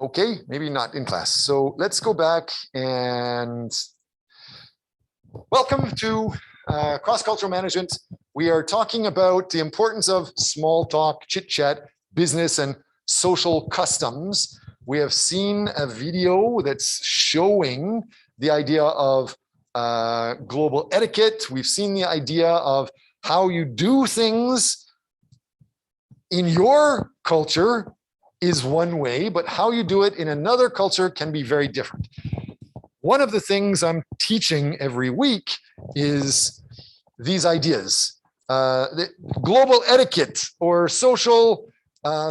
Okay, maybe not in class. So let's go back and welcome to cross-cultural management. We are talking about the importance of small talk, chit chat, business, and social customs. We have seen a video that's showing the idea of global etiquette. We've seen the idea of how you do things in your culture is one way, but how you do it in another culture can be very different. One of the things I'm teaching every week is these ideas. The global etiquette or social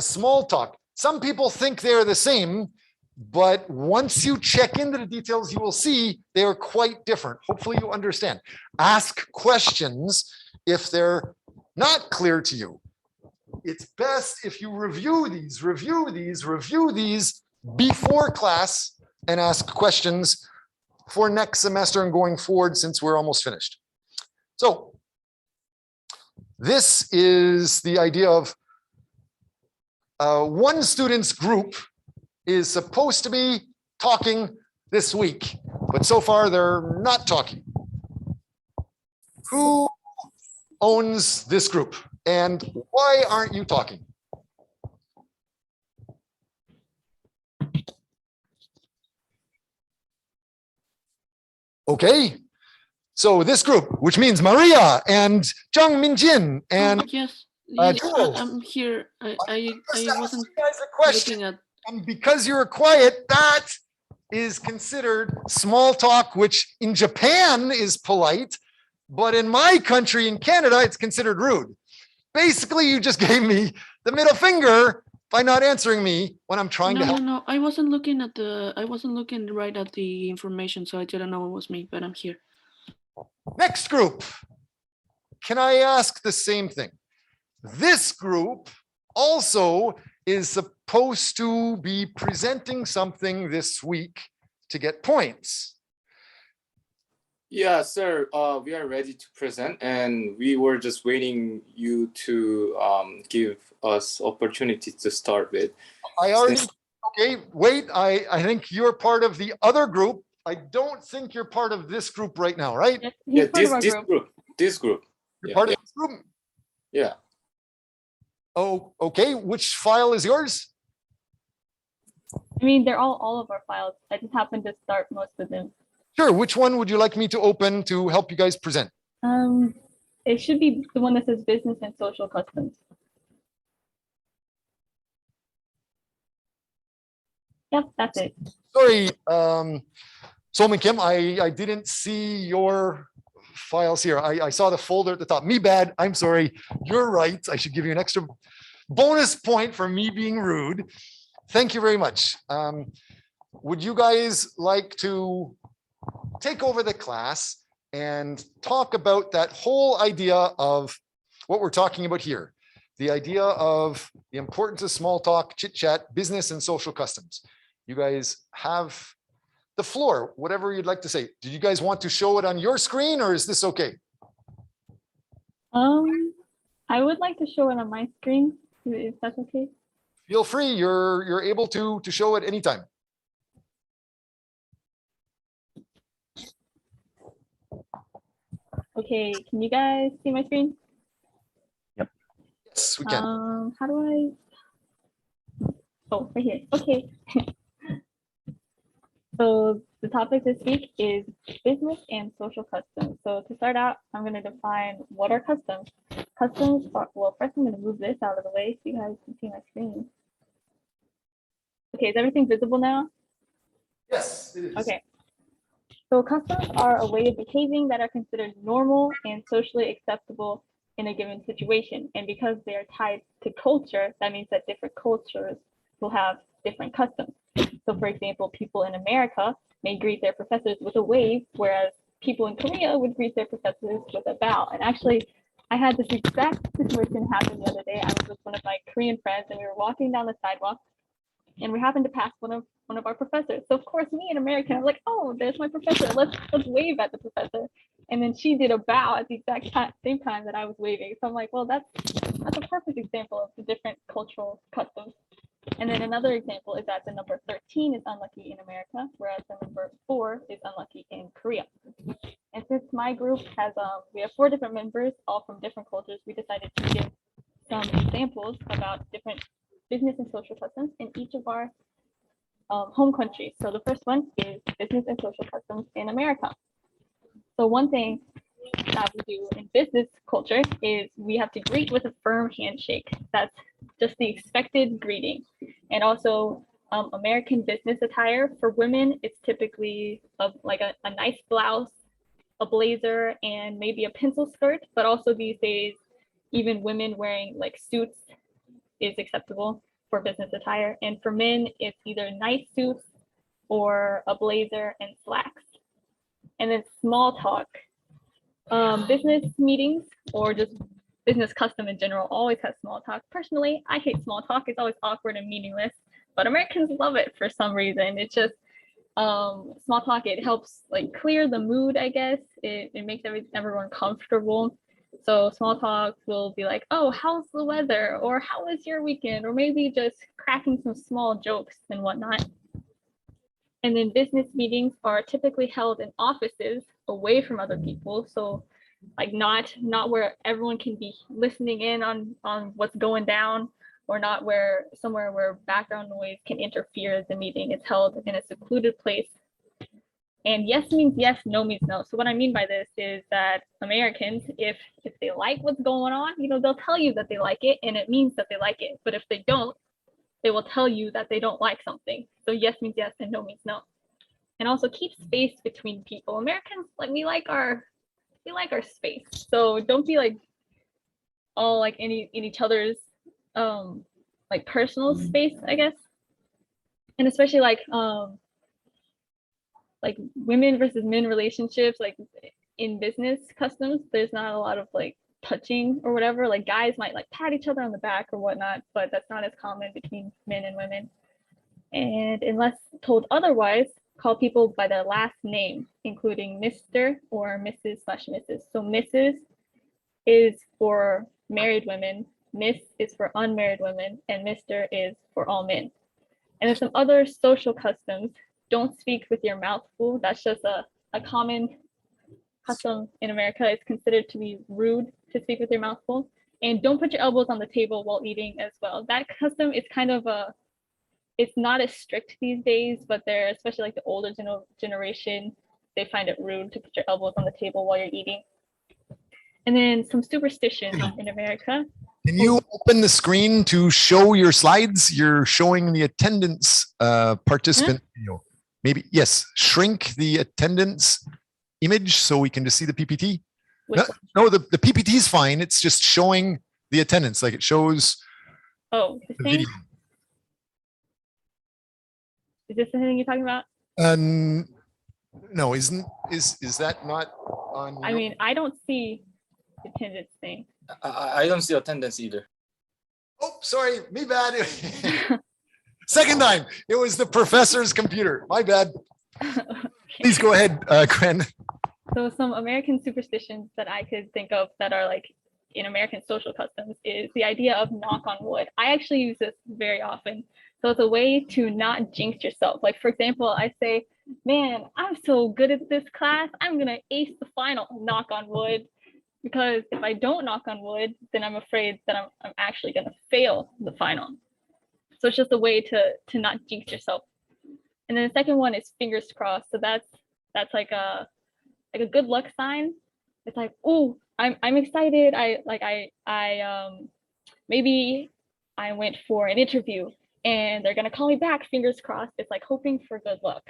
small talk. Some people think they're the same, but once you check into the details, you will see they are quite different. Hopefully you understand. Ask questions if they're not clear to you. It's best if you review these before class and ask questions for next semester and going forward since we're almost finished. So this is the idea of one student's group is supposed to be talking this week, but so far they're not talking. Who owns this group? And why aren't you talking? Okay, so this group, which means Maria and Zhang Minjin and yes, Jules. I'm here. I wasn't looking at. And because you're quiet, that is considered small talk, which in Japan is polite, but in my country, in Canada, it's considered rude. Basically, you just gave me the middle finger by not answering me when I'm trying to help. No, I wasn't looking at I wasn't looking right at the information, so I didn't know it was me, but I'm here. Next group. Can I ask the same thing? This group also is supposed to be presenting something this week to get points. Yeah, sir, we are ready to present, and we were just waiting you to give us opportunity to start with. Okay, wait, I think you're part of the other group. I don't think you're part of this group right now, right? Yeah, this group. You're part of this group? Yeah. Oh, okay, which file is yours? I mean, they're all of our files. I just happened to start most of them. Sure, which one would you like me to open to help you guys present? It should be the one that says business and social customs. Yeah, that's it. Sorry, Solman Kim, I didn't see your files here. I saw the folder at the top. Me bad, I'm sorry. You're right. I should give you an extra bonus point for me being rude. Thank you very much. Would you guys like to take over the class and talk about that whole idea of what we're talking about here? The idea of the importance of small talk, chit chat, business and social customs. You guys have the floor, whatever you'd like to say. Do you guys want to show it on your screen or is this okay? I would like to show it on my screen, if that's okay. Feel free, you're able to show it anytime. Okay, can you guys see my screen? Yep. Yes, we can. How do I? Oh, right here. Okay. So the topic this week is business and social customs. So to start out, I'm going to define what are customs. Customs are, well, first I'm going to move this out of the way so you guys can see my screen. Okay, is everything visible now? Yes, it is. Okay. So customs are a way of behaving that are considered normal and socially acceptable in a given situation. And because they are tied to culture, that means that different cultures will have different customs. So for example, people in America may greet their professors with a wave, whereas people in Korea would greet their professors with a bow. And actually, I had this exact situation happen the other day. I was with one of my Korean friends and we were walking down the sidewalk and we happened to pass one of our professors. So of course, me, an American, I'm like, oh, there's my professor. Let's wave at the professor. And then she did a bow at the exact same time that I was waving. So I'm like, well, that's a perfect example of the different cultural customs. And then another example is that the number 13 is unlucky in America, whereas the number 4 is unlucky in Korea. And since my group has, we have 4 different members, all from different cultures, we decided to give some examples about different business and social customs in each of our home countries. So the first one is business and social customs in America. So one thing that we do in business culture is we have to greet with a firm handshake. That's just the expected greeting. And also American business attire for women, it's typically like a nice blouse, a blazer, and maybe a pencil skirt. But also these days, even women wearing like suits is acceptable for business attire. And for men, it's either nice suits or a blazer and slacks. And then small talk. Business meetings or just business custom in general always has small talk. Personally, I hate small talk. It's always awkward and meaningless, but Americans love it for some reason. It's just small talk. It helps like clear the mood, I guess. It makes everyone comfortable. So small talk will be like, oh, how's the weather? Or how was your weekend? Or maybe just cracking some small jokes and whatnot. And then business meetings are typically held in offices away from other people. So like not where everyone can be listening in on what's going down, or not where somewhere where background noise can interfere with the meeting. It's held in a secluded place. And yes means yes, no means no. So what I mean by this is that Americans, if they like what's going on, they'll tell you that they like it and it means that they like it. But if they don't, they will tell you that they don't like something. So yes means yes and no means no. And also keep space between people. Americans, like we like our space. So don't be like all like in each other's like personal space, I guess. And especially like women versus men relationships, like in business customs, there's not a lot of like touching or whatever. Like guys might like pat each other on the back or whatnot, but that's not as common between men and women. And unless told otherwise, call people by their last name, including Mr. or Mrs./Mrs. So Mrs. is for married women, Miss is for unmarried women, and Mr. is for all men. And there's some other social customs. Don't speak with your mouth full. That's just a common custom in America. It's considered to be rude to speak with your mouth full. And don't put your elbows on the table while eating as well. That custom is kind of it's not as strict these days, but they're, especially like the older generation, they find it rude to put your elbows on the table while you're eating. And then some superstitions in America. Can you open the screen to show your slides? You're showing the attendance participant video. Maybe, yes, shrink the attendance image so we can just see the PPT. No, the PPT is fine. It's just showing the attendance, like it shows the video. Is this the thing you're talking about? No, is that not on? I mean, I don't see the attendance thing. I don't see attendance either. Oh, sorry, me bad. Second time, it was the professor's computer. My bad. Okay. Please go ahead, Gwen. So some American superstitions that I could think of that are like in American social customs is the idea of knock on wood. I actually use this very often. So it's a way to not jinx yourself. Like, for example, I say, man, I'm so good at this class. I'm going to ace the final, knock on wood. Because if I don't knock on wood, then I'm afraid that I'm actually going to fail the final. So it's just a way to not jinx yourself. And then the second one is fingers crossed. So that's like a good luck sign. It's like, oh, I'm excited. Maybe I went for an interview and they're gonna call me back, fingers crossed. It's like hoping for good luck.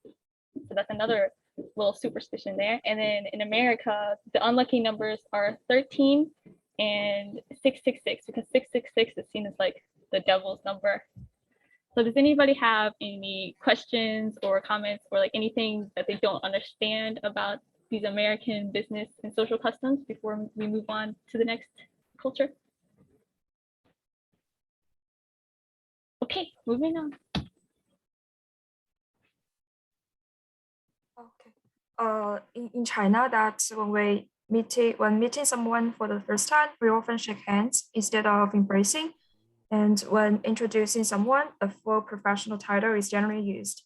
So that's another little superstition there. And then in America, the unlucky numbers are 13 and 666, because 666 is seen as like the devil's number. So does anybody have any questions or comments or like anything that they don't understand about these American business and social customs before we move on to the next culture? Okay, moving on. Okay. In China, that's when meeting someone for the first time, we often shake hands instead of embracing. And when introducing someone, a full professional title is generally used.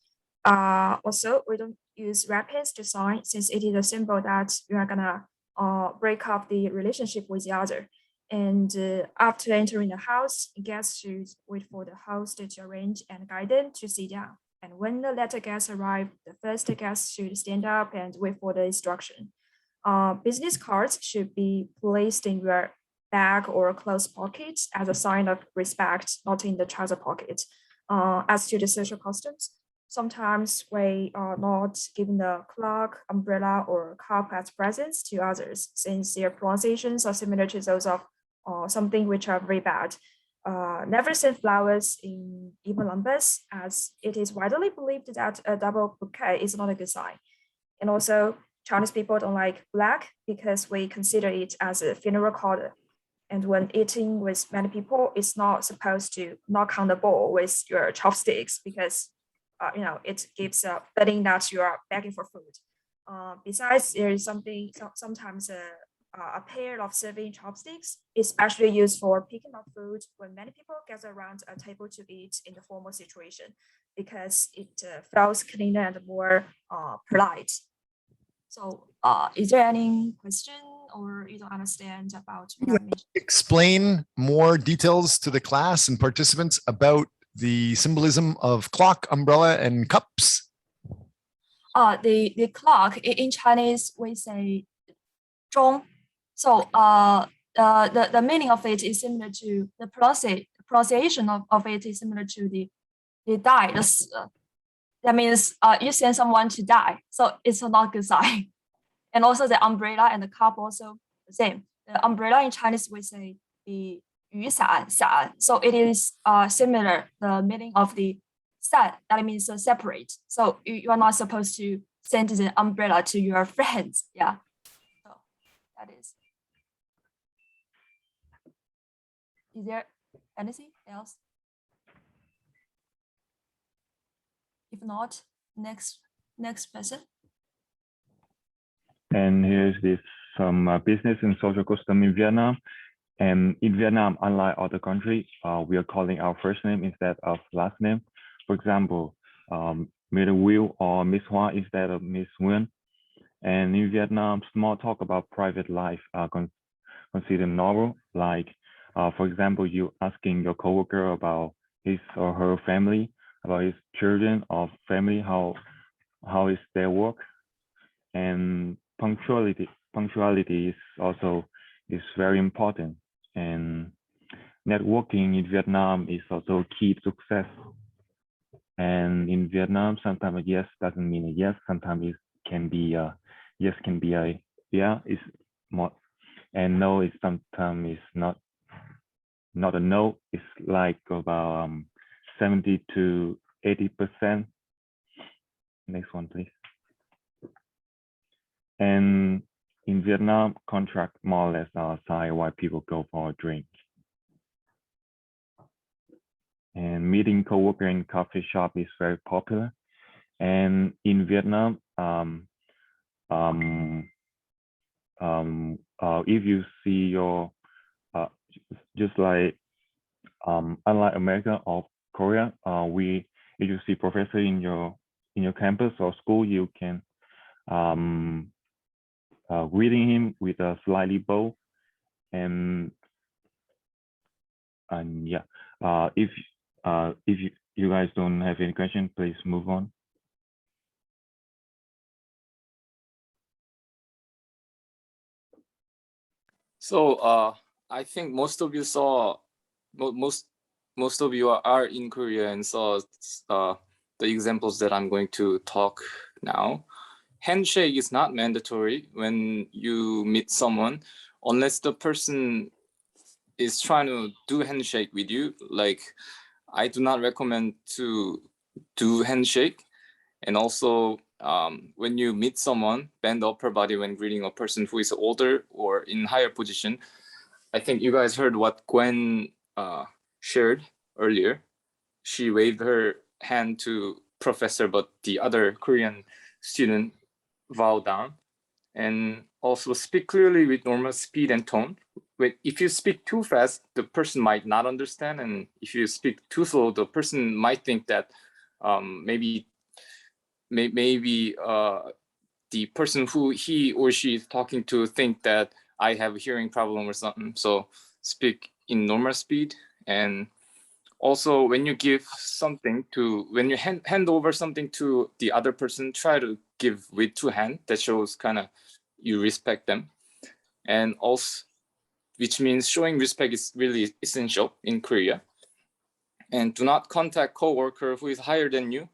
Also, we don't use weapons to sign since it is a symbol that you are gonna break up the relationship with the other. And after entering the house, guests should wait for the host to arrange and guide them to sit down. And when the latter guests arrive, the first guest should stand up and wait for the instruction. Business cards should be placed in your bag or close pockets as a sign of respect, not in the trouser pocket. As to the social customs, sometimes we are not giving the clock, umbrella, or cup as presents to others, since their pronunciations are similar to those of something which are very bad. Never send flowers in even numbers, as it is widely believed that a double bouquet is not a good sign. And also, Chinese people don't like black because we consider it as a funeral color. And when eating with many people, it's not supposed to knock on the bowl with your chopsticks because it gives a feeling that you are begging for food. Besides, there is sometimes a pair of serving chopsticks, especially used for picking up food when many people gather around a table to eat in the formal situation, because it feels cleaner and more polite. So, is there any question or you don't understand about what I mentioned? Explain more details to the class and participants about the symbolism of clock, umbrella, and cups. The clock in Chinese we say 钟. So the meaning of it is similar to the pronunciation of it is similar to the die. That means you send someone to die. So it's a not good sign. And also the umbrella and the cup also the same. The umbrella in Chinese we say the 雨伞, so it is similar, the meaning of the 伞, that means separate. So you are not supposed to send the umbrella to your friends. Yeah. So that is. Is there anything else? If not, next person. And here's some business and social custom in Vietnam. And in Vietnam, unlike other countries, we are calling our first name instead of last name. For example, Mr. Will or Miss Hoa instead of Miss Nguyen. And in Vietnam, small talk about private life are considered normal. Like, for example, you asking your coworker about his or her family, about his children or family, how is their work. And punctuality is also very important. And networking in Vietnam is also key to success. And in Vietnam, sometimes a yes doesn't mean a yes. Sometimes it can be a yes, can be a yeah. It's more, and no is sometimes is not a no. It's like about 70 to 80%. Next one, please. And in Vietnam, contract more or less are signed while people go for a drink. And meeting coworker in coffee shop is very popular. And in Vietnam, if you see your, just like unlike America or Korea, if you see professor in your campus or school, you can greeting him with a slightly bow. And yeah, if you guys don't have any question, please move on. So I think most of you saw, most of you are in Korea and saw the examples that I'm going to talk now. Handshake is not mandatory when you meet someone, unless the person is trying to do handshake with you. Like, I do not recommend to do handshake. And also, when you meet someone, bend upper body when greeting a person who is older or in higher position. I think you guys heard what Gwen shared earlier. She waved her hand to professor, but the other Korean student bow down. And also speak clearly with normal speed and tone if you speak too fast, the person might not understand, and if you speak too slow, the person might think that maybe the person who he or she is talking to think that I have a hearing problem or something. So speak in normal speed. And also when you give something to, when you hand over something to the other person, try to give with two hands. That shows kind of you respect them. And also, which means showing respect is really essential in Korea. And do not contact coworker who is higher than you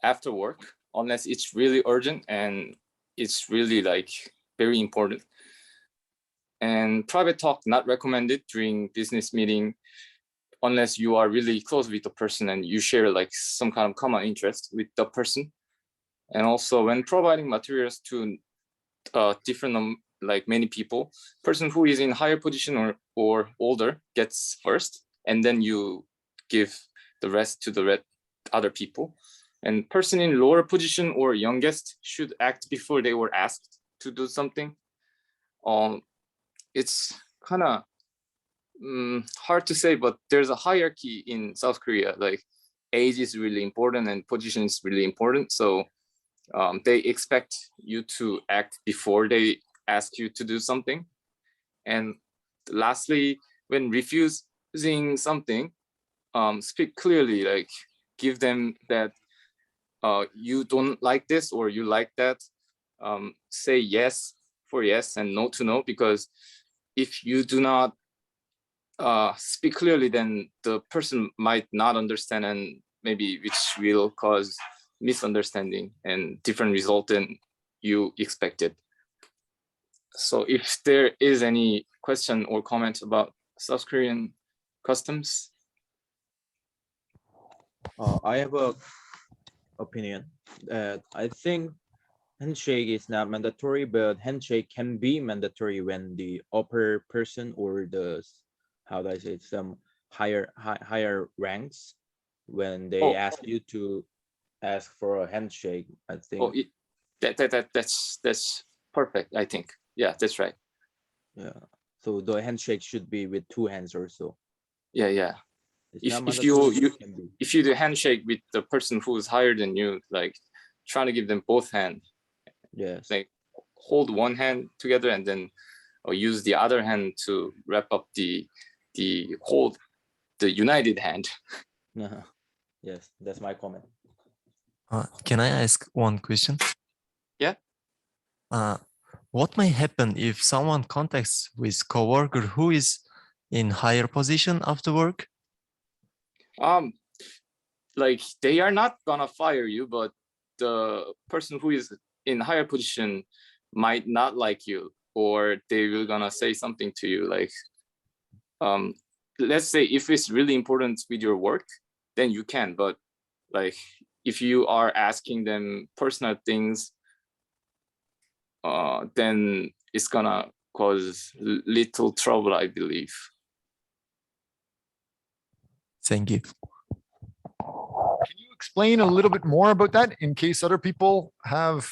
after work, unless it's really urgent and it's really like very important. And private talk not recommended during business meeting unless you are really close with the person and you share like some kind of common interest with the person. And also when providing materials to different like many people, person who is in higher position or older gets first, and then you give the rest to the other people. And person in lower position or youngest should act before they were asked to do something. It's kind of hard to say, but there's a hierarchy in South Korea. Like age is really important and position is really important. So they expect you to act before they ask you to do something. And lastly, when refusing something, speak clearly, like give them that you don't like this or you like that. Say yes for yes and no to no, because if you do not speak clearly, then the person might not understand, and maybe which will cause misunderstanding and different result than you expected. So if there is any question or comment about South Korean customs. I have a opinion that I think handshake is not mandatory, but handshake can be mandatory when the upper person or the, how do I say it, some higher ranks, when they ask you to ask for a handshake. I think that's perfect. I think, yeah, that's right. Yeah, so the handshake should be with two hands or so. Yeah. If you do handshake with the person who is higher than you, like trying to give them both hands. Yes. Like hold one hand together and then use the other hand to wrap up the united hand. Yes, that's my comment. Can I ask one question? Yeah. What may happen if someone contacts with coworker who is in higher position after work? Like they are not gonna fire you, but the person who is in higher position might not like you, or they will gonna say something to you like, let's say if it's really important with your work, then you can, but like if you are asking them personal things, then it's gonna cause little trouble, I believe. Thank you. Can you explain a little bit more about that in case other people have,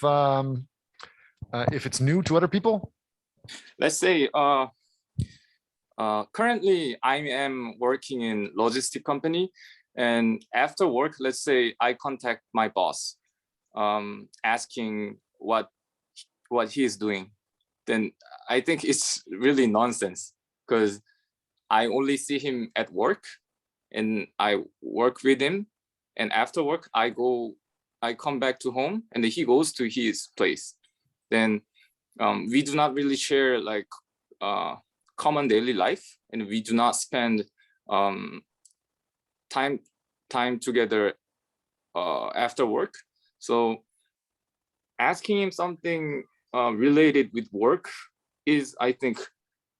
if it's new to other people? Let's say currently I am working in logistic company, and after work, let's say I contact my boss, asking what he is doing. Then I think it's really nonsense, because I only see him at work and I work with him, and after work I come back to home and he goes to his place. Then we do not really share like common daily life, and we do not spend time together after work. So asking him something related with work is, I think,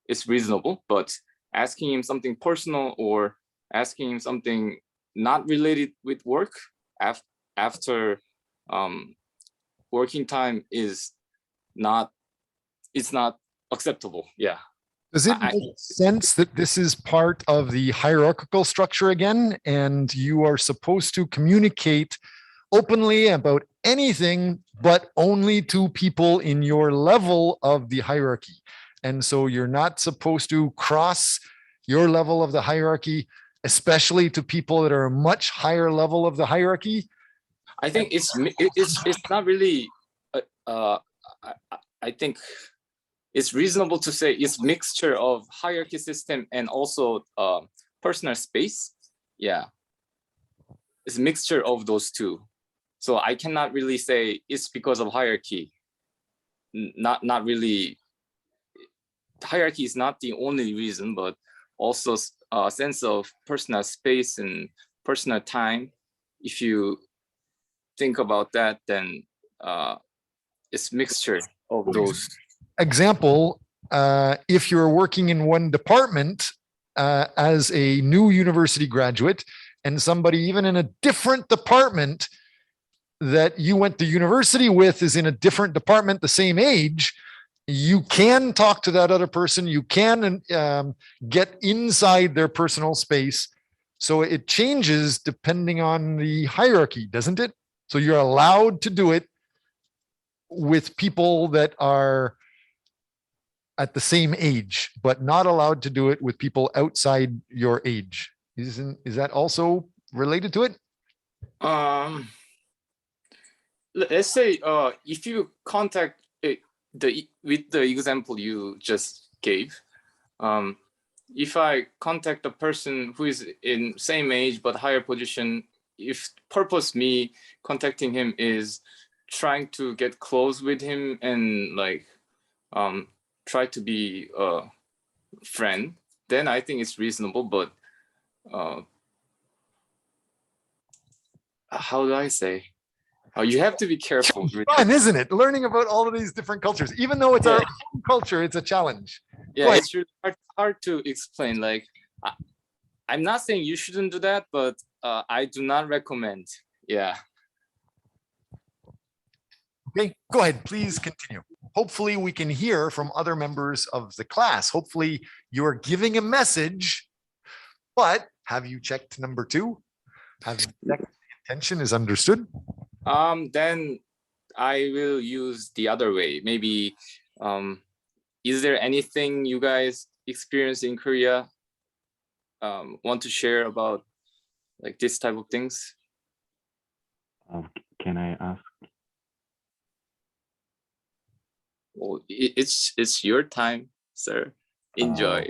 is reasonable, but asking him something personal or asking him something not related with work after working time is not, it's not acceptable. Yeah. Does it make sense that this is part of the hierarchical structure again, and you are supposed to communicate openly about anything, but only to people in your level of the hierarchy? And so you're not supposed to cross your level of the hierarchy, especially to people that are a much higher level of the hierarchy. I think it's not really. I think it's reasonable to say it's mixture of hierarchy system and also personal space. Yeah, it's a mixture of those two. So I cannot really say it's because of hierarchy. Not really. Hierarchy is not the only reason, but also a sense of personal space and personal time. If you think about that, then it's mixture of those. Example, if you're working in one department as a new university graduate, and somebody even in a different department that you went to university with is in a different department, the same age, you can talk to that other person. You can get inside their personal space. So it changes depending on the hierarchy, doesn't it? So you're allowed to do it with people that are at the same age, but not allowed to do it with people outside your age. Is that also related to it? Let's say if you contact with the example you just gave, if I contact a person who is in same age but higher position, if purpose me contacting him is trying to get close with him and like try to be a friend, then I think it's reasonable. But how do I say? You have to be careful. Fun, isn't it? Learning about all of these different cultures, even though it's our own culture, it's a challenge. Yeah, it's really hard to explain. Like, I'm not saying you shouldn't do that, but I do not recommend. Yeah. Okay, go ahead, please continue. Hopefully we can hear from other members of the class. Hopefully you are giving a message, but have you checked number 2? Have you checked the intention is understood? Then I will use the other way. Maybe, is there anything you guys experience in Korea want to share about like this type of things? Can I ask? Well, it's your time, sir. Enjoy.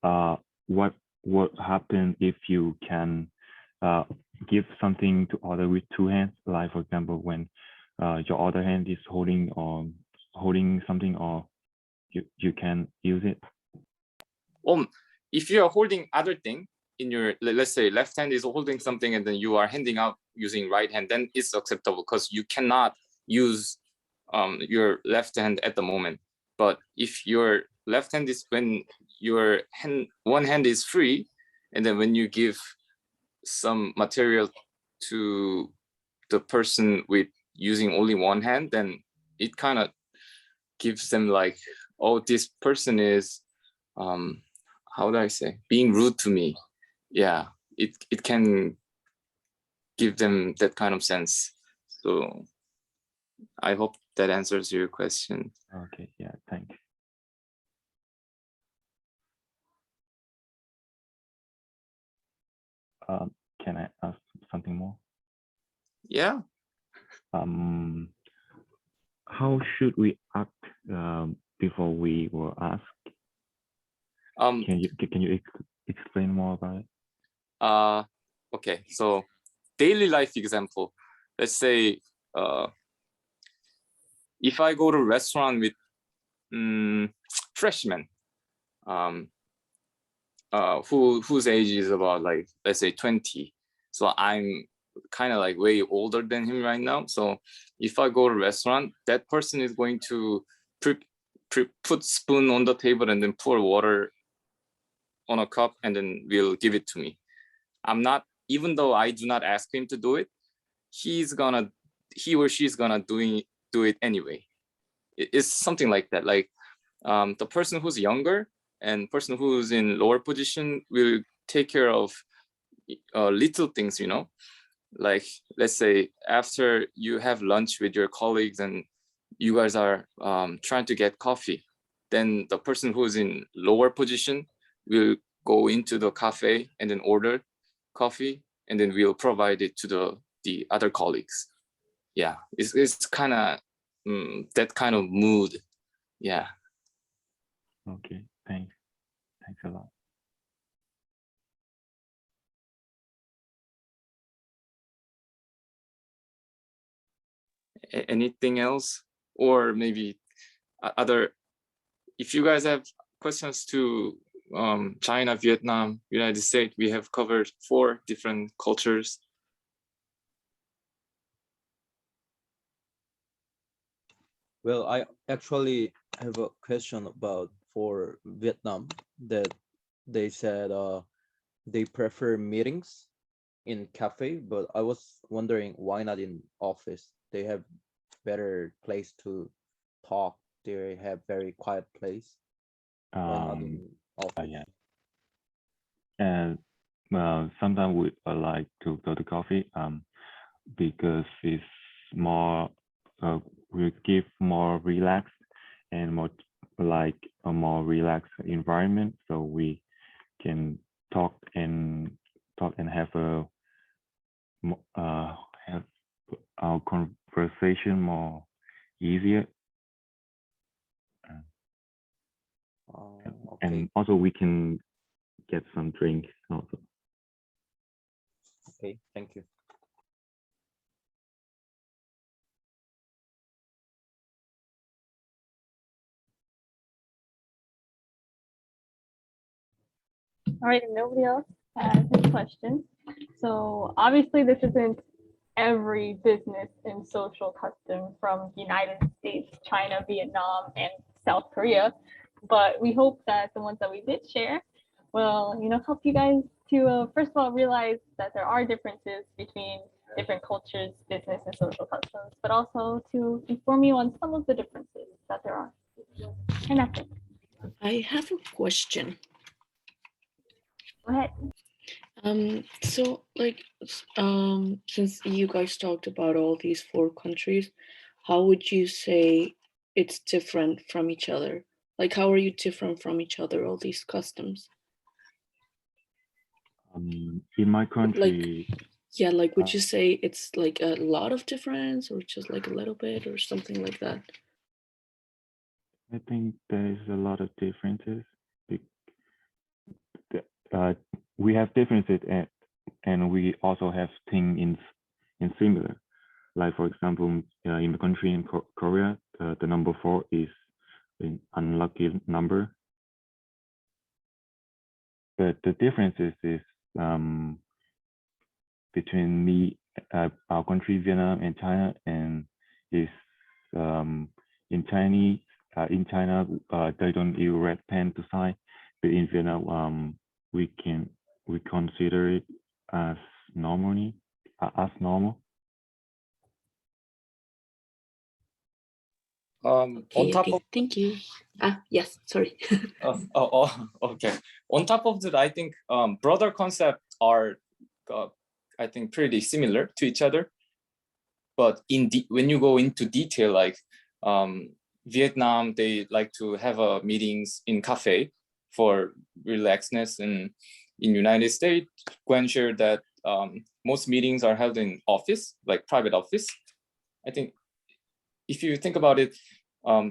What would happen if you can give something to other with 2 hands? Like, for example, when your other hand is holding something, or you can use it. If you are holding other thing in your, let's say left hand is holding something and then you are handing out using right hand, then it's acceptable because you cannot use your left hand at the moment. But if your left hand is when your one hand is free, and then when you give some material to the person with using only one hand, then it kind of gives them like, oh, this person is how do I say, being rude to me. Yeah, it can give them that kind of sense. So I hope that answers your question. Okay, yeah, thank you. Can I ask something more? Yeah. How should we act before we were asked? Can you explain more about it? Okay, so daily life example. Let's say if I go to a restaurant with freshmen, whose age is about like, let's say 20. So I'm kind of like way older than him right now. So if I go to a restaurant, that person is going to put spoon on the table and then pour water on a cup and then will give it to me. I'm not, even though I do not ask him to do it, he or she's gonna do it anyway. It's something like that. Like the person who's younger and person who's in lower position will take care of little things, you know, like let's say after you have lunch with your colleagues and you guys are trying to get coffee, then the person who's in lower position will go into the cafe and then order coffee, and then we'll provide it to the other colleagues. Yeah, it's kind of that kind of mood. Yeah. Okay, thanks a lot. Anything else, or maybe other, if you guys have questions to China, Vietnam, United States, we have covered 4 different cultures. Well, I actually have a question about for Vietnam, that they said they prefer meetings in cafe, but I was wondering why not in office? They have better place to talk. They have very quiet place. Why not in office? Yeah. And sometimes we like to go to coffee because it's more we give more relaxed and more like a more relaxed environment, so we can talk and have have our conversation more easier. Okay. And also we can get some drink also. Okay, thank you. All right, if nobody else has any questions. So obviously this isn't every business and social custom from the United States, China, Vietnam, and South Korea, but we hope that the ones that we did share will, help you guys to first of all realize that there are differences between different cultures, business, and social customs, but also to inform you on some of the differences that there are. And that's it. I have a question. Go ahead. So like, since you guys talked about all these 4 countries, how would you say it's different from each other? Like, how are you different from each other, all these customs? In my country, Yeah, like, would you say it's like a lot of difference, or just like a little bit, or something like that? I think there's a lot of differences. We have differences, and we also have things in similar. Like for example, in the country in Korea, the number 4 is an unlucky number. But the differences is between our country, Vietnam, and China, and is in Chinese. In China, they don't use red pen to sign, but in Vietnam, we consider it as normal. On top of Thank you. Yes, sorry. Okay. On top of that, I think broader concepts are, I think, pretty similar to each other. But when you go into detail, like Vietnam, they like to have meetings in cafe for relaxedness, and in United States, to ensure that most meetings are held in office, like private office. I think if you think about it,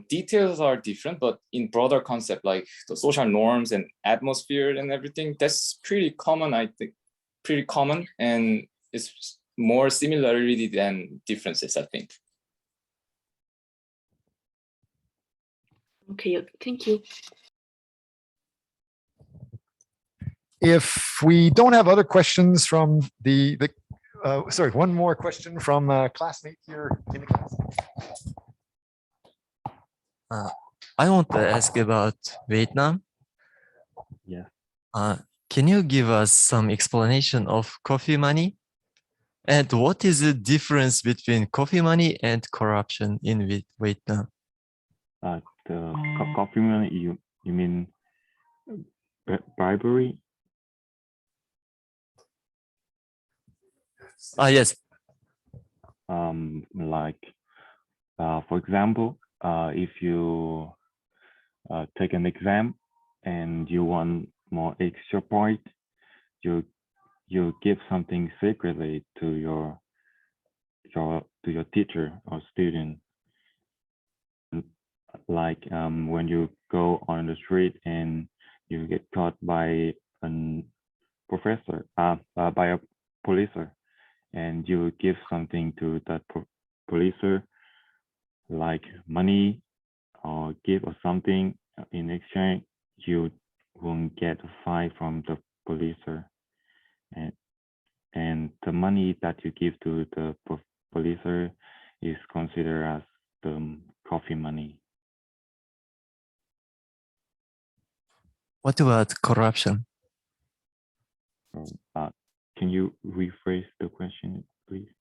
details are different, but in broader concept, like the social norms and atmosphere and everything, that's pretty common, I think, and it's more similarity than differences, I think. Okay, thank you. If we don't have other questions from sorry, one more question from a classmate here in the class. I want to ask about Vietnam. Yeah. Can you give us some explanation of coffee money? And what is the difference between coffee money and corruption in Vietnam? The coffee money, you mean bribery? Yes. Like, for example, if you take an exam and you want more extra point, you give something secretly to your teacher or student. Like when you go on the street and you get caught by a professor, by a policer, and you give something to that policer, like money or gift or something. In exchange, you won't get a fine from the policer, and the money that you give to the policer is considered as the coffee money. What about corruption? Can you rephrase the question, please?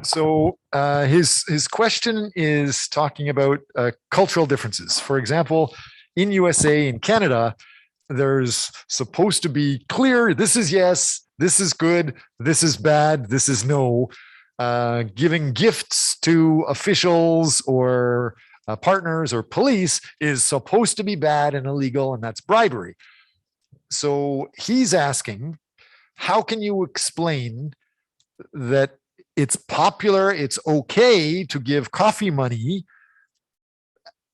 So his question is talking about cultural differences. For example, in USA, in Canada, there's supposed to be clear, this is yes, this is good, this is bad, this is no. Giving gifts to officials or partners or police is supposed to be bad and illegal, and that's bribery. So he's asking, how can you explain that it's popular, it's okay to give coffee money,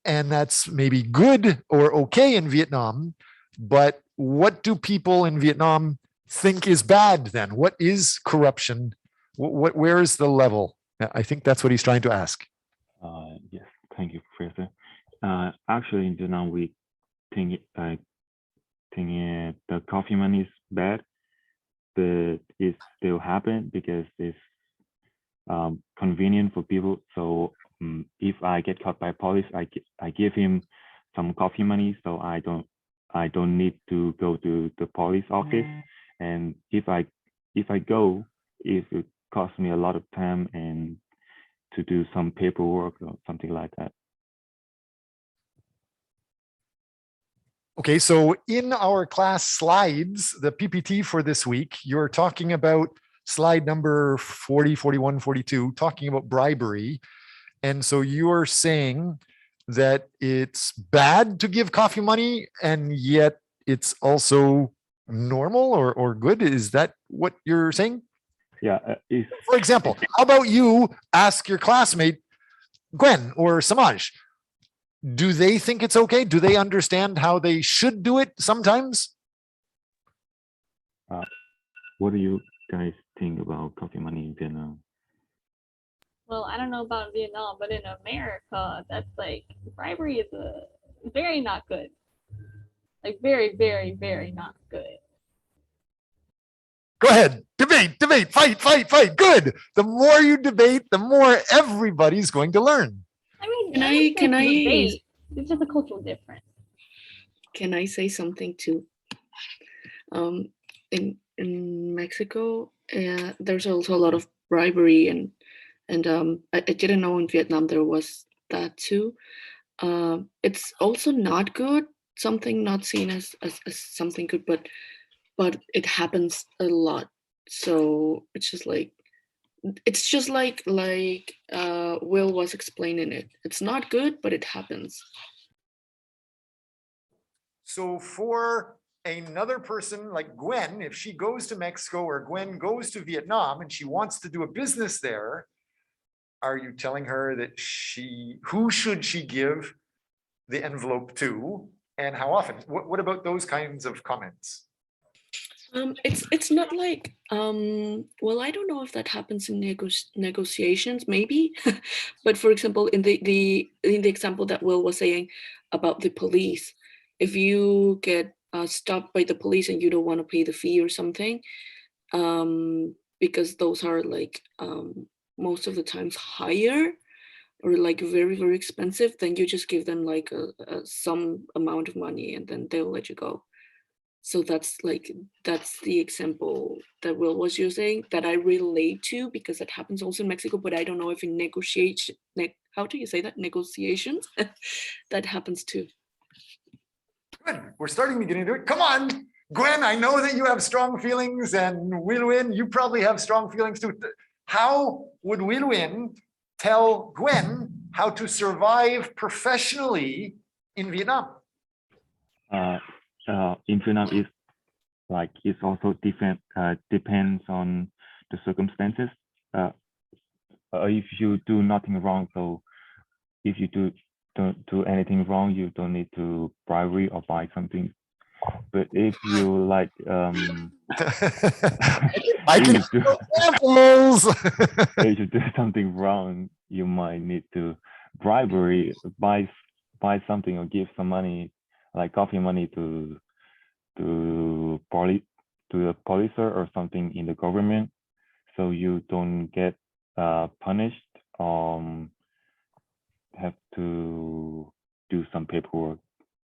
and that's maybe good or okay in Vietnam, but what do people in Vietnam think is bad then? What is corruption? Where is the level? I think that's what he's trying to ask. Yes, thank you, Professor. Actually, in Vietnam, we think the coffee money is bad, but it still happens because it's convenient for people. So if I get caught by police, I give him some coffee money, so I don't need to go to the police office. And if I go, if it costs me a lot of time and to do some paperwork or something like that. Okay, so in our class slides, the PPT for this week, you're talking about slide number 40, 41, 42, talking about bribery. And so you're saying that it's bad to give coffee money, and yet it's also normal or good. Is that what you're saying? Yeah. For example, how about you ask your classmate, Gwen or Samaj, do they think it's okay? Do they understand how they should do it sometimes? What do you guys think about coffee money in Vietnam? Well, I don't know about Vietnam, but in America, that's like bribery is very not good. Like very, very, very not good. Go ahead, debate, fight. Good. The more you debate, the more everybody's going to learn. I mean, Can I debate. It's just a cultural difference. Can I say something too? In Mexico, there's also a lot of bribery, and I didn't know in Vietnam there was that too. It's also not good. Something not seen as something good, but it happens a lot. So it's just like Will was explaining it. It's not good, but it happens. So for another person like Gwen, if she goes to Mexico or Gwen goes to Vietnam and she wants to do a business there, are you telling her that who should she give the envelope to and how often? What about those kinds of comments? It's not like well, I don't know if that happens in negotiations, maybe, but for example, in the example that Will was saying about the police, if you get stopped by the police and you don't want to pay the fee or something, because those are like most of the times higher or like very, very expensive, then you just give them like some amount of money and then they'll let you go. So that's the example that Will was using that I relate to because that happens also in Mexico, but I don't know if in negotiation, how do you say that? Negotiations, that happens too. Good. We're starting to get into it. Come on, Gwen, I know that you have strong feelings, and Wilwin, you probably have strong feelings too. How would Wilwin tell Gwen how to survive professionally in Vietnam? In Vietnam, it's also different. Depends on the circumstances. If you do nothing wrong, so if you don't do anything wrong, you don't need to bribery or buy something. But if you like, I can if you do, examples. if you do something wrong, you might need to bribery, buy something or give some money, like coffee money to the police or something in the government, so you don't get punished. Have to do some paperwork,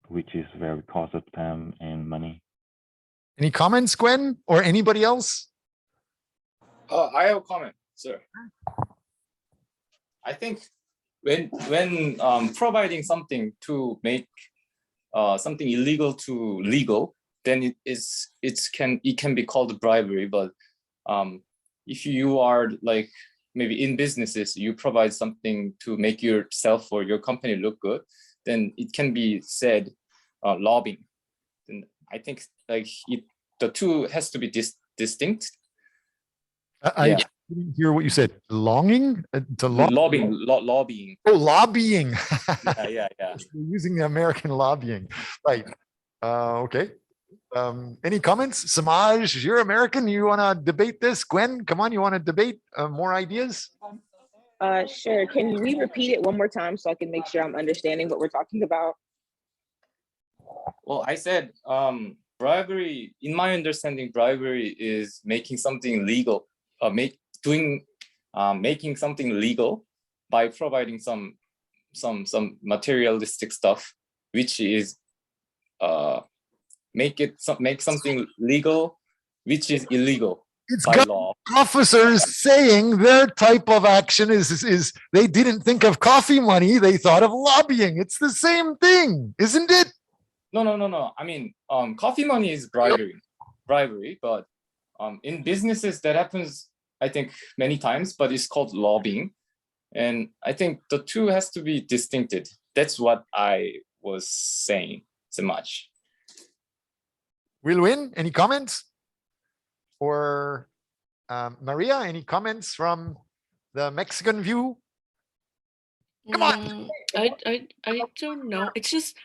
which is very cost of time and money. Any comments, Gwen, or anybody else? I have a comment, sir. I think when providing something to make something illegal to legal, then it can be called bribery. But if you are like maybe in businesses, you provide something to make yourself or your company look good, then it can be said lobbying. And I think like the two has to be distinct. I didn't hear what you said. Longing to Lobbying. Oh, lobbying. Yeah. We're using the American lobbying, right? Okay. Any comments? Samaj, you're American. You want to debate this? Gwen, come on. You want to debate more ideas? Sure. Can we repeat it one more time so I can make sure I'm understanding what we're talking about? Well, I said bribery. In my understanding, bribery is making something legal. Making something legal by providing some materialistic stuff, which is make something legal, which is illegal It's by got law. officers saying their type of action is they didn't think of coffee money, they thought of lobbying. It's the same thing, isn't it? No. I mean, coffee money is bribery, but in businesses that happens, I think, many times, but it's called lobbying. And I think the two has to be distincted. That's what I was saying so much. Will win. Any comments? Or Maria, any comments from the Mexican view? Come on. I don't know. It's just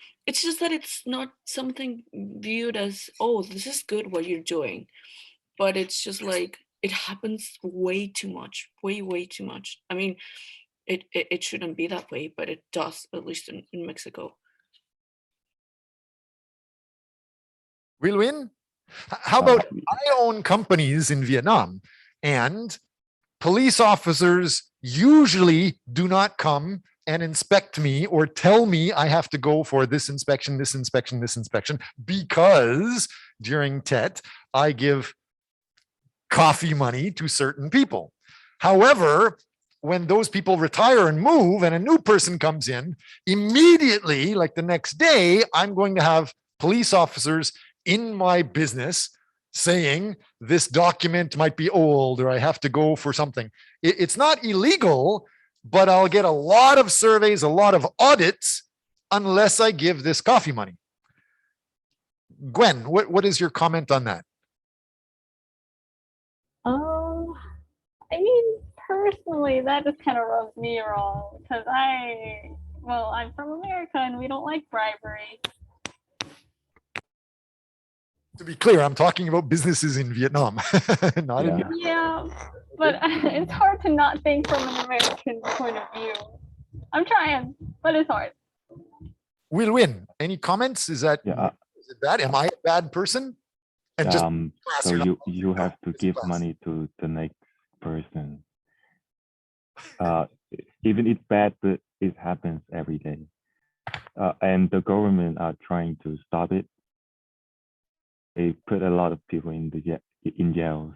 that it's not something viewed as, oh, this is good what you're doing, but it's just like it happens way too much, way too much. I mean, it shouldn't be that way, but it does, at least in Mexico. Will win. How about I own companies in Vietnam, and police officers usually do not come and inspect me or tell me I have to go for this inspection, because during TET, I give coffee money to certain people. However, when those people retire and move and a new person comes in, immediately, like the next day, I'm going to have police officers in my business saying this document might be old or I have to go for something. It's not illegal, but I'll get a lot of surveys, a lot of audits, unless I give this coffee money. Gwen, what is your comment on that? I mean, personally, that just kind of rubs me wrong because I'm from America and we don't like bribery. To be clear, I'm talking about businesses in Vietnam, not in Vietnam. Yeah, but it's hard to not think from an American point of view. I'm trying, but it's hard. Will win. Any comments? Is it bad? Am I a bad person? And just so you have to give money to the next person. Even it's bad, but it happens every day. And the government are trying to stop it. They put a lot of people in jails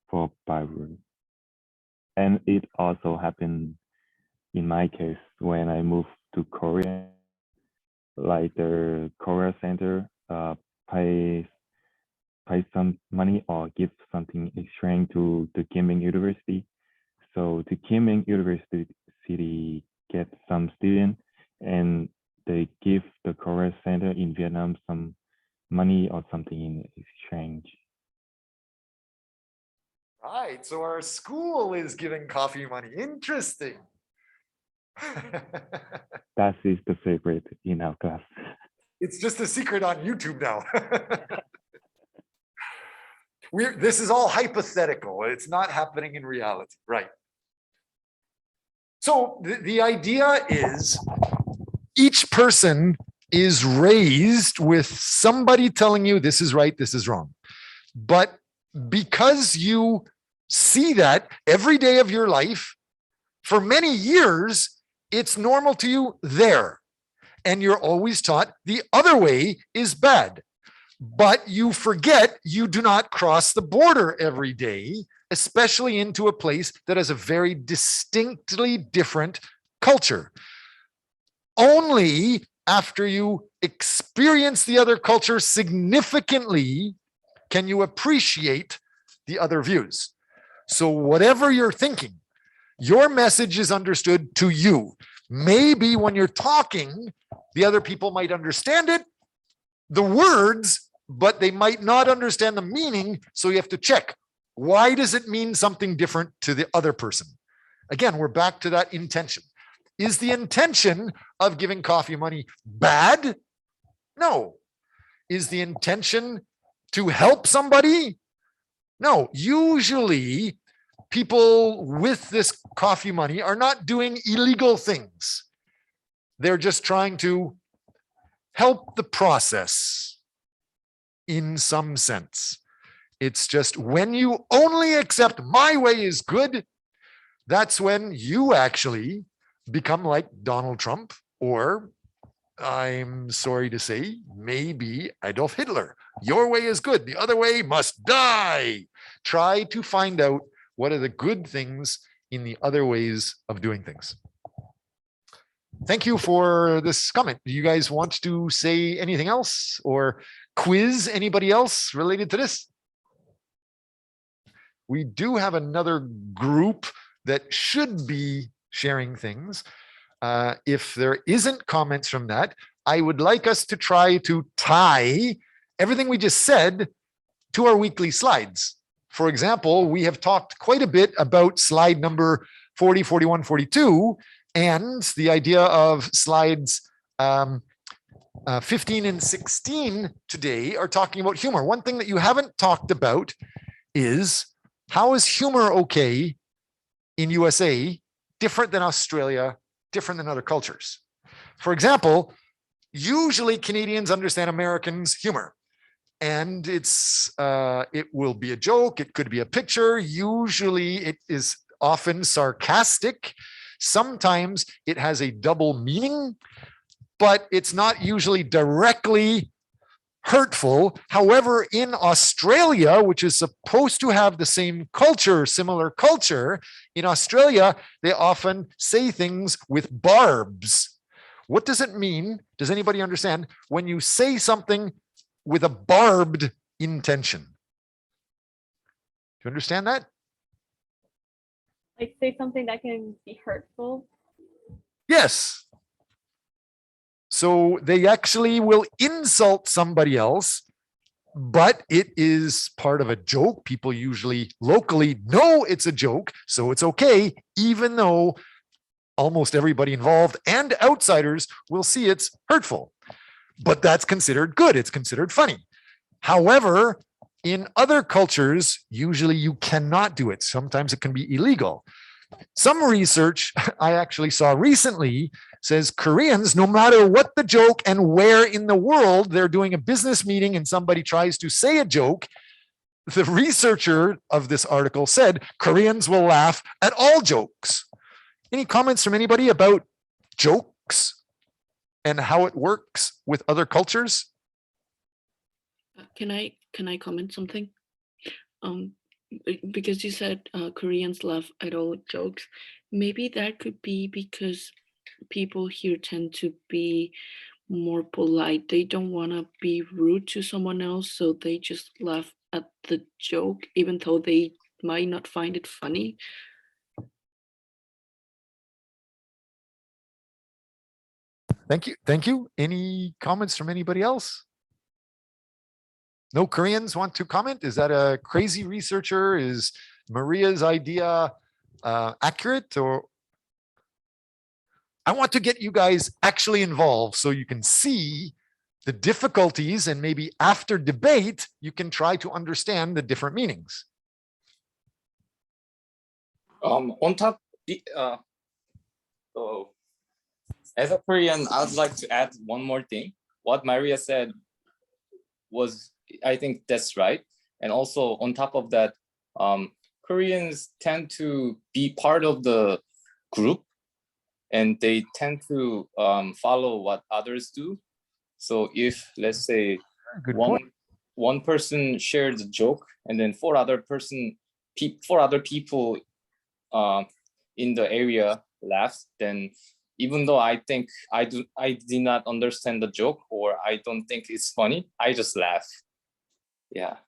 for bribery. And it also happened in my case when I moved to Korea. Like the Korea Center pay some money or give something exchange to the gaming university. So the Kim University get some students and they give the Korea Center in Vietnam some money or something in exchange. Right. So our school is giving coffee money. Interesting. That is the secret in our class. It's just a secret on YouTube now. This is all hypothetical. It's not happening in reality, right? So the idea is each person is raised with somebody telling you this is right, this is wrong. But because you see that every day of your life, for many years, it's normal to you there. And you're always taught the other way is bad. But you forget you do not cross the border every day, especially into a place that has a very distinctly different culture. Only after you experience the other culture significantly can you appreciate the other views. So whatever you're thinking, your message is understood to you. Maybe when you're talking, the other people might understand it, the words, but they might not understand the meaning. So you have to check, why does it mean something different to the other person? Again, we're back to that intention. Is the intention of giving coffee money bad? No. Is the intention to help somebody? No. Usually people with this coffee money are not doing illegal things. They're just trying to help the process in some sense. It's just when you only accept my way is good, that's when you actually become like Donald Trump, or I'm sorry to say, maybe Adolf Hitler. Your way is good, the other way must die. Try to find out what are the good things in the other ways of doing things. Thank you for this comment. Do you guys want to say anything else or quiz anybody else related to this? We do have another group that should be sharing things. If there isn't comments from that, I would like us to try to tie everything we just said to our weekly slides. For example, we have talked quite a bit about slide number 40, 41, 42, and the idea of slides 15 and 16 today are talking about humor. One thing that you haven't talked about is how is humor okay in USA different than Australia, different than other cultures? For example, usually Canadians understand Americans' humor. And it will be a joke, it could be a picture. Usually it is often sarcastic. Sometimes it has a double meaning, but it's not usually directly hurtful. However, in Australia, which is supposed to have the same culture, similar culture, in Australia, they often say things with barbs. What does it mean? Does anybody understand when you say something with a barbed intention? Do you understand that? Like say something that can be hurtful. Yes. So they actually will insult somebody else, but it is part of a joke. People usually locally know it's a joke, so it's okay, even though almost everybody involved and outsiders will see it's hurtful. But that's considered good. It's considered funny. However, in other cultures, usually you cannot do it. Sometimes it can be illegal. Some research I actually saw recently says Koreans, no matter what the joke and where in the world they're doing a business meeting and somebody tries to say a joke, the researcher of this article said Koreans will laugh at all jokes. Any comments from anybody about jokes and how it works with other cultures? Can I comment something? Because you said Koreans laugh at all jokes. Maybe that could be because people here tend to be more polite. They don't want to be rude to someone else, so they just laugh at the joke, even though they might not find it funny. Thank you. Thank you. Any comments from anybody else? No Koreans want to comment? Is that a crazy researcher? Is Maria's idea accurate? Or I want to get you guys actually involved so you can see the difficulties, and maybe after debate, you can try to understand the different meanings. On top, so as a Korean, I'd like to add one more thing. What Maria said was, I think that's right. And also on top of that, Koreans tend to be part of the group, and they tend to follow what others do. So if, let's say, one person shares a joke, and then four other people in the area laughs, then even though I think I did not understand the joke, or I don't think it's funny, I just laugh. Yeah.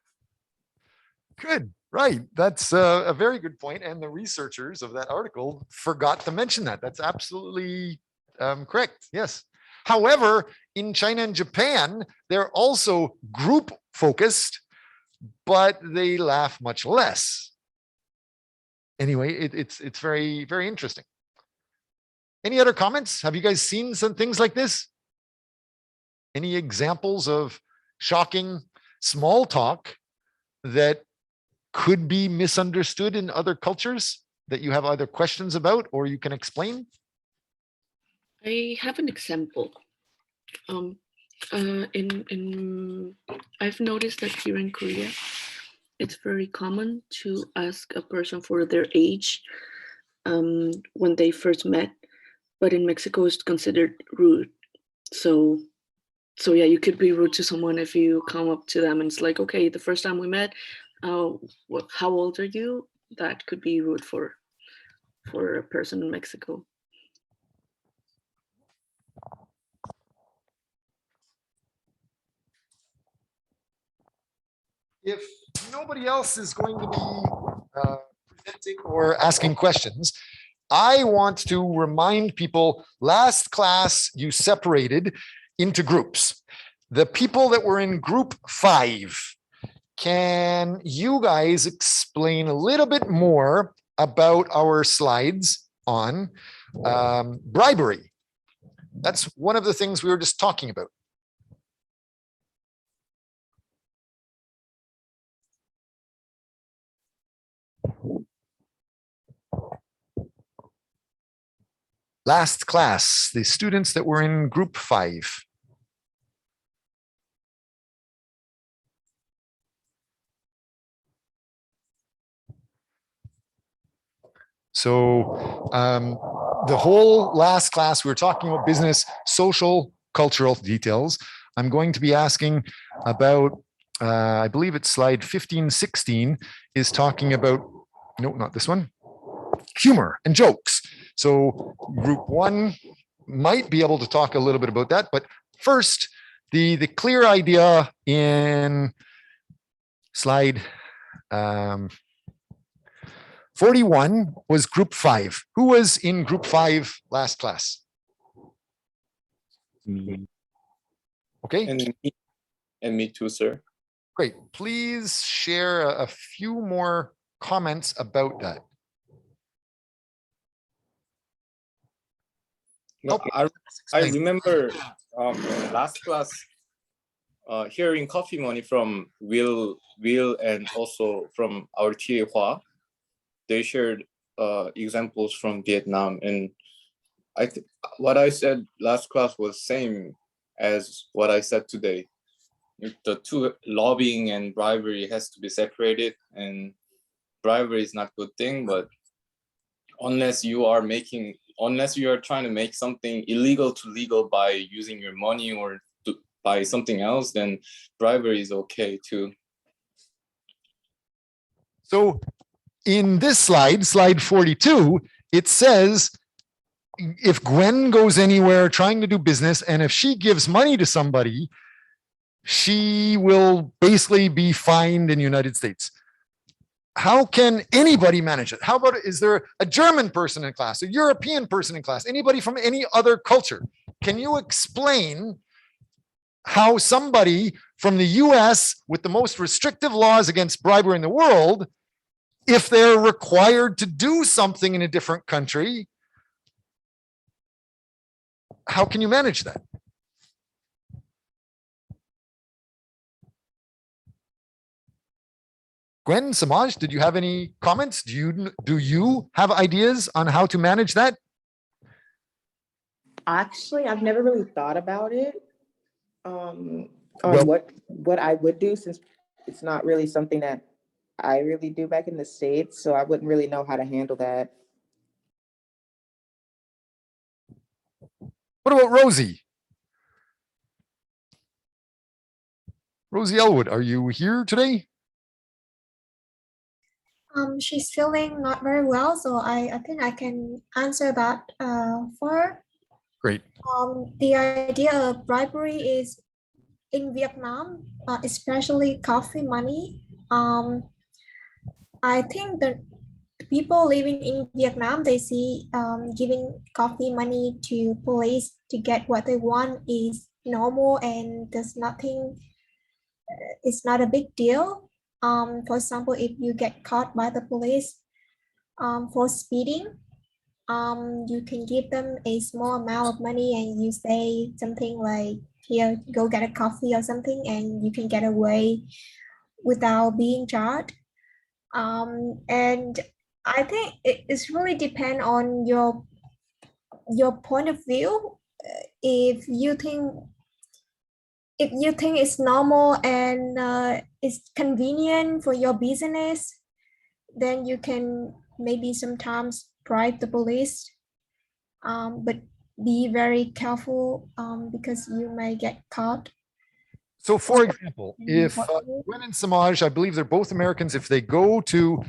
Good. Right. That's a very good point. And the researchers of that article forgot to mention that. That's absolutely correct. Yes. However, in China and Japan, they're also group focused, but they laugh much less. Anyway, it's very, very interesting. Any other comments? Have you guys seen some things like this? Any examples of shocking small talk that could be misunderstood in other cultures that you have either questions about or you can explain? I have an example. I've noticed that here in Korea, it's very common to ask a person for their age when they first met, but in Mexico it's considered rude. So yeah, you could be rude to someone if you come up to them and it's like, okay, the first time we met, how old are you? That could be rude for a person in Mexico. If nobody else is going to be presenting or asking questions, I want to remind people, last class you separated into groups. The people that were in group 5, can you guys explain a little bit more about our slides on bribery? That's one of the things we were just talking about. Last class, the students that were in group 5. So the whole last class, we were talking about business, social, cultural details. I'm going to be asking about, I believe it's slide 15, 16 is talking about, no, not this one, humor and jokes. So group 1 might be able to talk a little bit about that, but first, the clear idea in slide 41 was group 5. Who was in group 5 last class? Me. Okay. And me too, sir. Great. Please share a few more comments about that. No, I remember last class hearing Coffee Money from Will and also from our TA Hua. They shared examples from Vietnam, and what I said last class was same as what I said today. The two, lobbying and bribery, has to be separated, and bribery is not a good thing, but unless you are trying to make something illegal to legal by using your money or by something else, then bribery is okay too. So in this slide, slide 42, it says, if Gwen goes anywhere trying to do business, and if she gives money to somebody, she will basically be fined in the United States. how can anybody manage it? How about, is there a German person in class, a European person in class, anybody from any other culture? Can you explain how somebody from the US with the most restrictive laws against bribery in the world, if they're required to do something in a different country, how can you manage that? Gwen, Samaj, did you have any comments? Do you have ideas on how to manage that? Actually, I've never really thought about it on Well- what I would do, since it's not really something that I really do back in the States. So I wouldn't really know how to handle that. What about Rosie? Rosie Elwood, are you here today? She's feeling not very well, so I think I can answer that for her. Great. The idea of bribery is in Vietnam, especially coffee money. I think that people living in Vietnam, they see giving coffee money to police to get what they want is normal and there's nothing, it's not a big deal. For example, if you get caught by the police for speeding, you can give them a small amount of money and you say something like, here, go get a coffee or something, and you can get away without being charged. And I think it's really depend on your point of view. If you think it's normal and it's convenient for your business, then you can maybe sometimes bribe the police, but be very careful because you may get caught. So for example, if Gwen and Samaj, I believe they're both Americans, if they go to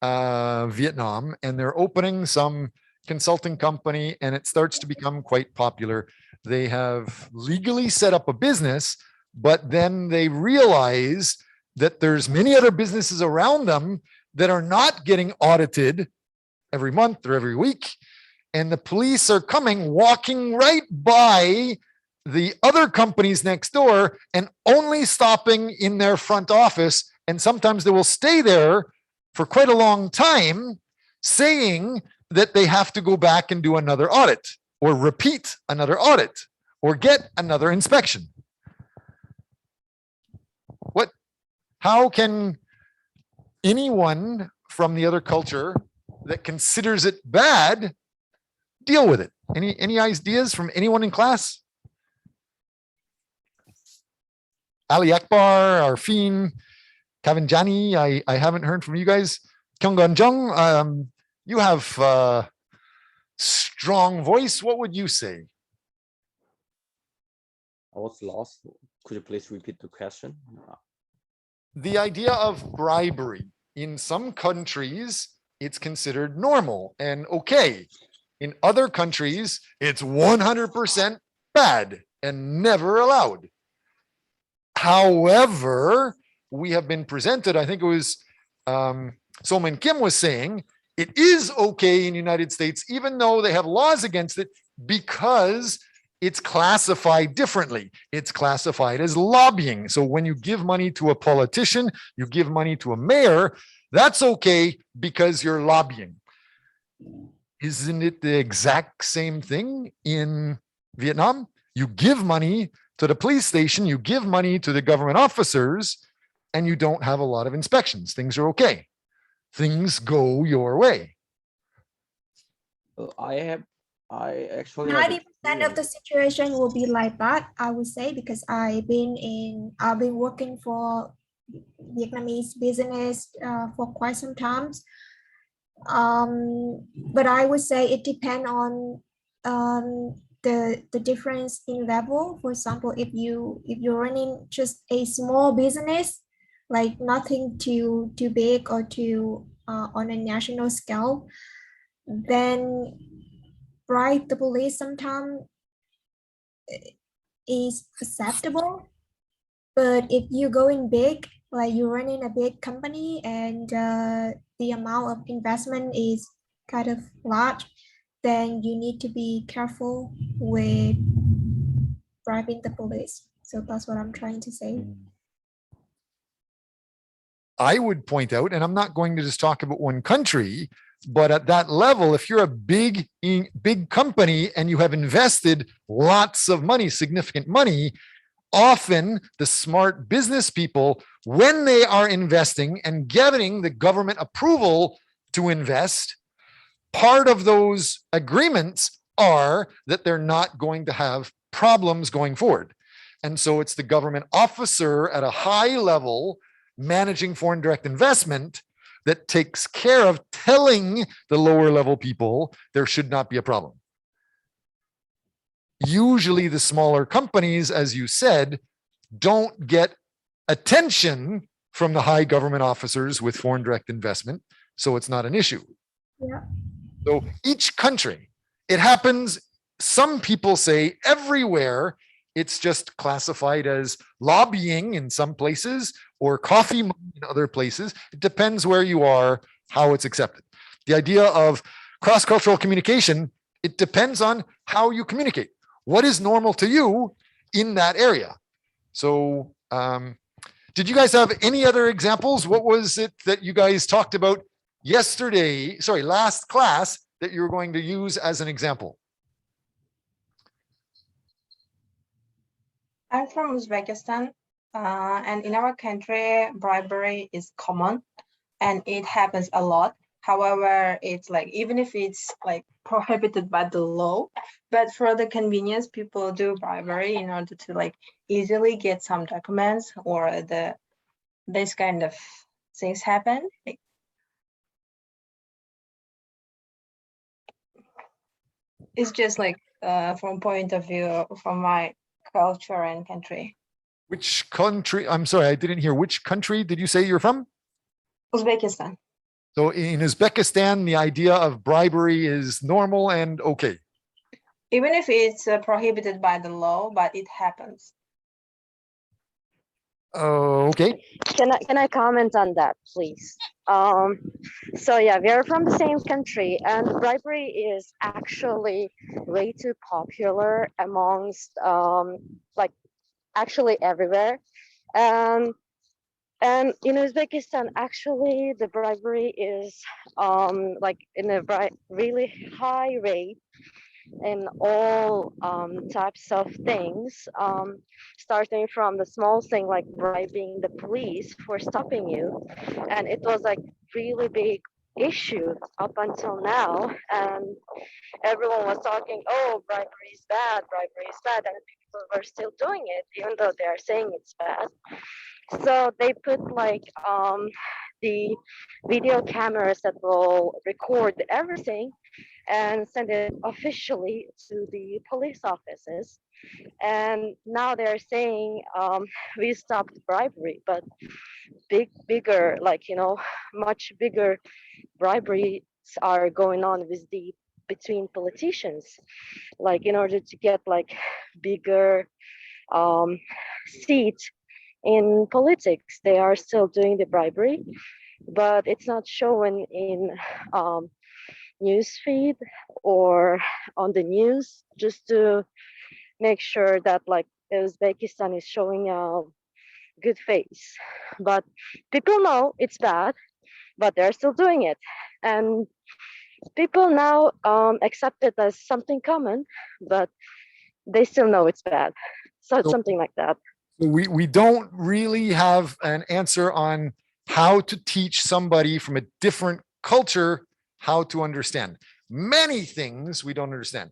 Vietnam and they're opening some consulting company and it starts to become quite popular, they have legally set up a business, but then they realize that there's many other businesses around them that are not getting audited every month or every week. And the police are coming, walking right by the other companies next door and only stopping in their front office. And sometimes they will stay there for quite a long time, saying that they have to go back and do another audit or repeat another audit or get another inspection. How can anyone from the other culture that considers it bad deal with it? Any ideas from anyone in class? Ali Akbar, Arfin, Kavanjani, I haven't heard from you guys. Kyunggon Jung, you have a strong voice. What would you say? I was lost. Could you please repeat the question? The idea of bribery. In some countries, it's considered normal and okay. In other countries, it's 100% bad and never allowed. However, we have been presented, I think it was Soman Kim was saying, it is okay in the United States, even though they have laws against it, because it's classified differently. It's classified as lobbying. So when you give money to a politician, you give money to a mayor, that's okay because you're lobbying. Isn't it the exact same thing in Vietnam? You give money to the police station, you give money to the government officers, and you don't have a lot of inspections. Things are okay. Things go your way. I actually have 90% of the situation will be like that, I would say, because I've been working for Vietnamese business for quite some time. But I would say it depends on the difference in level. For example, if you're running just a small business, like nothing too big or too on a national scale, then bribe the police sometimes is acceptable. But if you're going big, like you're running a big company and the amount of investment is kind of large, then you need to be careful with bribing the police. So that's what I'm trying to say. I would point out, and I'm not going to just talk about one country, but at that level, if you're a big company and you have invested lots of money, significant money, often the smart business people, when they are investing and getting the government approval to invest, part of those agreements are that they're not going to have problems going forward. And so it's the government officer at a high level managing foreign direct investment that takes care of telling the lower level people there should not be a problem. Usually the smaller companies, as you said, don't get attention from the high government officers with foreign direct investment, so it's not an issue. Yeah. So each country, it happens, some people say everywhere, it's just classified as lobbying in some places or coffee money in other places. It depends where you are, how it's accepted. The idea of cross-cultural communication, it depends on how you communicate. What is normal to you in that area? So did you guys have any other examples? What was it that you guys talked about last class that you're going to use as an example? I'm from Uzbekistan, and in our country, bribery is common and it happens a lot. However, it's like, even if it's like prohibited by the law, but for the convenience, people do bribery in order to like easily get some documents or this kind of things happen. It's just like from point of view from my culture and country. Which country? I'm sorry, I didn't hear. Which country did you say you're from? Uzbekistan. So in Uzbekistan, the idea of bribery is normal and okay. Even if it's prohibited by the law, but it happens. Okay. Can I comment on that, please? So yeah, we are from the same country, and bribery is actually way too popular amongst like actually everywhere. And in Uzbekistan, actually, the bribery is like in a really high rate in all types of things, starting from the small thing like bribing the police for stopping you. And it was like really big issue up until now. And everyone was talking, oh, bribery is bad, and people were still doing it, even though they are saying it's bad. So they put like the video cameras that will record everything and send it officially to the police offices. And now they're saying we stopped bribery, but bigger, like, you know, much bigger briberies are going on with between politicians, like in order to get like bigger seat in politics. They are still doing the bribery, but it's not shown in news feed or on the news, just to make sure that like Uzbekistan is showing a good face. But people know it's bad, but they're still doing it. And people now accept it as something common, but they still know it's bad. So it's something like that. We don't really have an answer on how to teach somebody from a different culture how to understand. Many things we don't understand.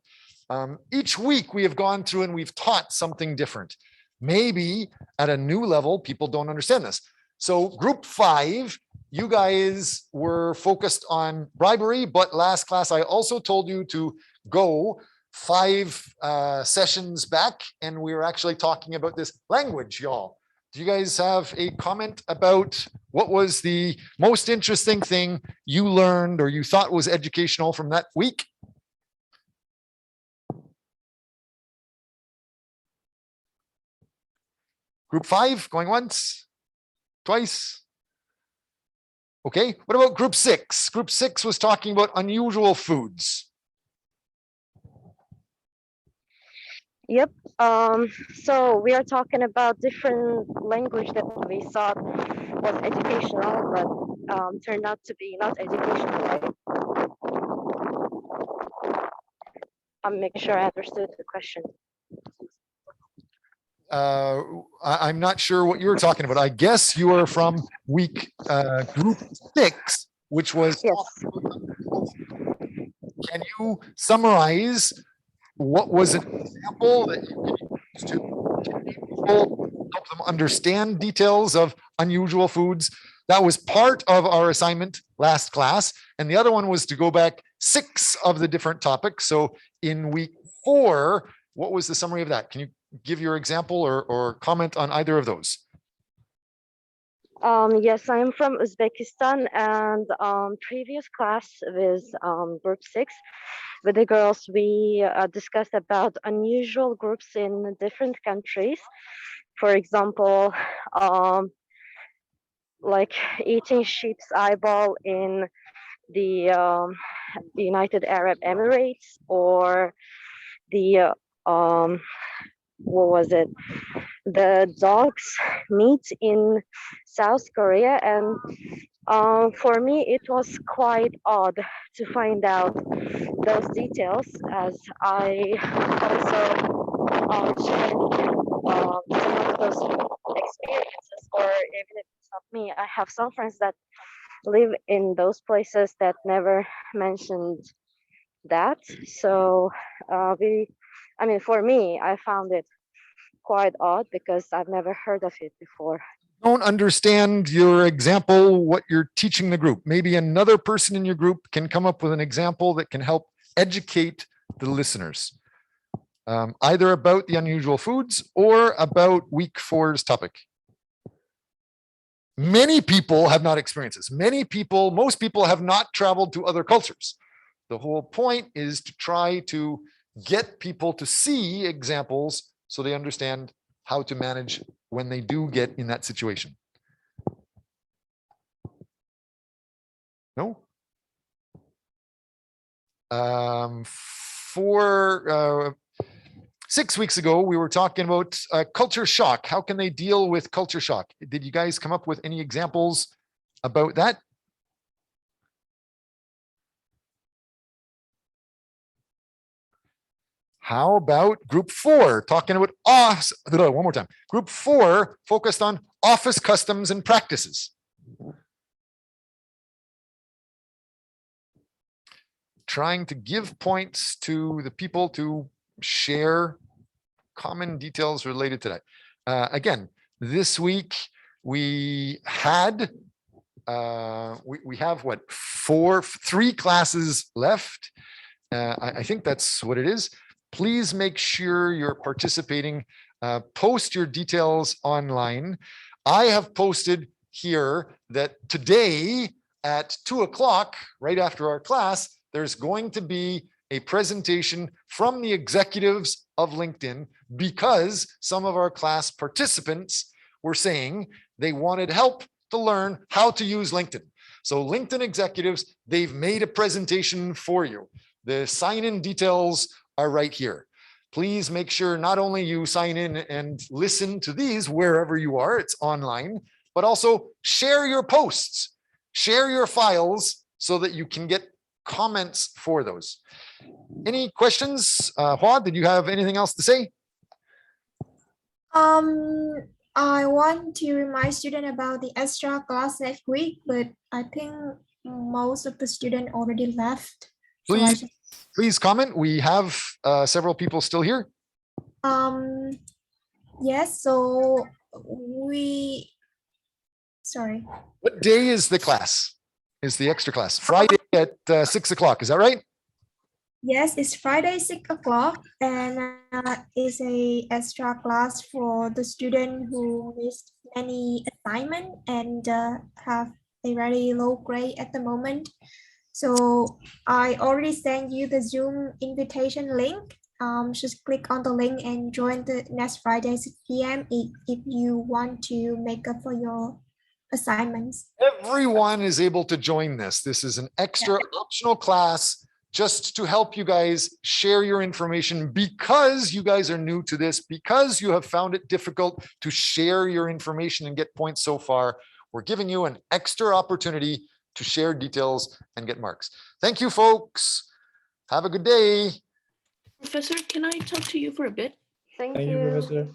Each week we have gone through and we've taught something different. Maybe at a new level, people don't understand this. So group 5, you guys were focused on bribery, but last class I also told you to go 5 sessions back, and we were actually talking about this language, y'all. Do you guys have a comment about what was the most interesting thing you learned or you thought was educational from that week? Group 5, going once, Twice? Okay, what about group 6? Group 6 was talking about unusual foods. Yep. So we are talking about different language that we thought was educational, but turned out to be not educational, right? I'm making sure I understood the question. I'm not sure what you're talking about. I guess you are from week group 6, which was. Yes. Can you summarize what was an example that you could use to help them understand details of unusual foods? That was part of our assignment last class. And the other one was to go back 6 of the different topics. So in week 4, what was the summary of that? Can you give your example or comment on either of those? Yes, I'm from Uzbekistan, and previous class with group 6 with the girls, we discussed about unusual groups in different countries. For example, like eating sheep's eyeball in the United Arab Emirates, or the what was it? The dog's meat in South Korea. And for me, it was quite odd to find out those details, as I also shared some of those experiences, or even if it's not me, I have some friends that live in those places that never mentioned that. So for me, I found it quite odd because I've never heard of it before. Don't understand your example, what you're teaching the group. Maybe another person in your group can come up with an example that can help educate the listeners, either about the unusual foods or about week 4's topic. Many people have not experienced this. Most people have not traveled to other cultures. The whole point is to try to get people to see examples so they understand how to manage when they do get in that situation. No? For 6 weeks ago, we were talking about culture shock. How can they deal with culture shock? Did you guys come up with any examples about that? How about group 4, talking about one more time. Group 4 focused on office customs and practices. Trying to give points to the people to share common details related to that. Again, this week we had we have what, 3 classes left. I think that's what it is. Please make sure you're participating. Post your details online. I have posted here that today at 2 o'clock, right after our class, there's going to be a presentation from the executives of LinkedIn, because some of our class participants were saying they wanted help to learn how to use LinkedIn. So LinkedIn executives, they've made a presentation for you. The sign-in details are right here. Please make sure not only you sign in and listen to these wherever you are, it's online, but also share your posts, share your files so that you can get comments for those. Any questions? Hua, did you have anything else to say? I want to remind students about the extra class next week, but I think most of the students already left. Please comment. We have several people still here. Yes, so sorry. What day is the class? Is the extra class? Friday at 6 o'clock, is that right? Yes, it's Friday 6 o'clock, and it's a extra class for the student who missed many assignment and have a very low grade at the moment. So I already sent you the Zoom invitation link. Just click on the link and join the next Friday 6 p.m. if you want to make up for your assignments. Everyone is able to join this. This is an extra optional class just to help you guys share your information because you guys are new to this, because you have found it difficult to share your information and get points so far. We're giving you an extra opportunity to share details and get marks. Thank you, folks. Have a good day. Professor, can I talk to you for a bit? Thank Thank you, you. Professor.